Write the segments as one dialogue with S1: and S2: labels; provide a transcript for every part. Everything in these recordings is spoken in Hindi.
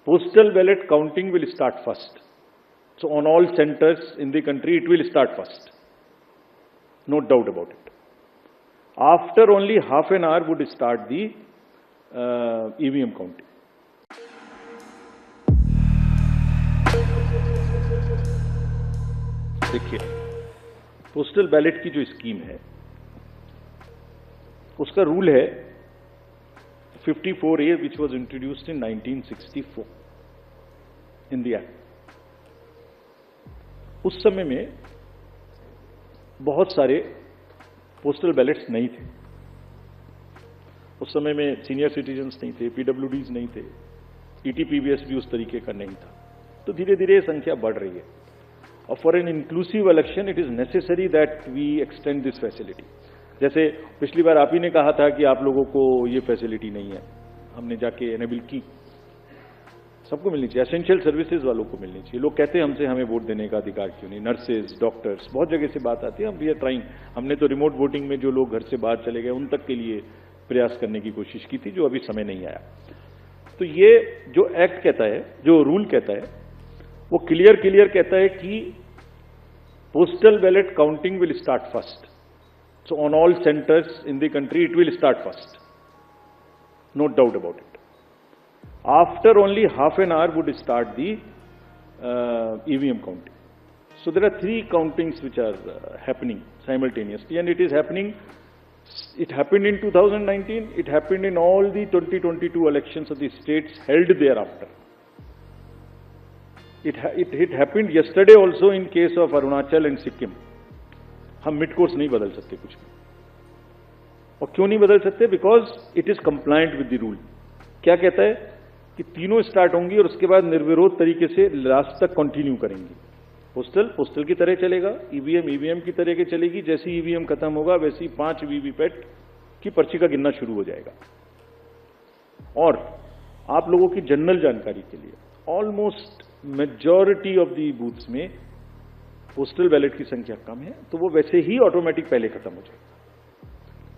S1: Postal ballot counting will start first. So on all centers in the country, it will start first. No doubt about it. After only half an hour would start the EVM counting. देखिए, पोस्टल बैलेट की जो स्कीम है, उसका रूल है 54A, which was introduced in 1964 in the Act. उस समय में बहुत सारे पोस्टल बैलेट्स नहीं थे. उस समय में सीनियर सिटीजन्स नहीं थे, PWDs नहीं थे, ETPBS भी उस तरीके का नहीं था. तो धीरे धीरे संख्या बढ़ रही है. और for an inclusive election it is necessary that we extend this facility. जैसे पिछली बार आप ही ने कहा था कि आप लोगों को ये फैसिलिटी नहीं है, हमने जाके एनेबल की. सबको मिलनी चाहिए, एसेंशियल सर्विसेज वालों को मिलनी चाहिए. लोग कहते हैं हमसे हमें वोट देने का अधिकार क्यों नहीं. नर्सेज, डॉक्टर्स, बहुत जगह से बात आती है. हम वी आर ट्राइंग. हमने तो रिमोट वोटिंग में जो लोग घर से बाहर चले गए उन तक के लिए प्रयास करने की कोशिश की थी, जो अभी समय नहीं आया. तो ये जो एक्ट कहता है, जो रूल कहता है, वो क्लियर कहता है कि postal ballot counting will start first. So on all centres in the country it will start first. No doubt about it. After only half an hour would start the EVM counting. So there are 3 countings which are happening simultaneously, and it is happening. It happened in 2019. It happened in all the 2022 elections of the states held thereafter. It happened yesterday also in case of Arunachal and Sikkim. हम मिड कोर्स नहीं बदल सकते कुछ भी. और क्यों नहीं बदल सकते? Because it is compliant with the rule. क्या कहता है कि तीनों स्टार्ट होंगी और उसके बाद निर्विरोध तरीके से लास्ट तक कंटिन्यू करेंगी. पोस्टल की तरह चलेगा, ईवीएम की तरह के चलेगी. जैसे ईवीएम खत्म होगा वैसी 5 वीवीपैट की पर्ची का गिनना शुरू हो जाएगा. और आप लोगों की जनरल जानकारी के लिए, almost majority of the booths में पोस्टल बैलेट की संख्या कम है, तो वो वैसे ही ऑटोमेटिक पहले खत्म हो जाएगा.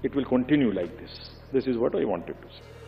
S1: It will continue like this. This is what I wanted to से.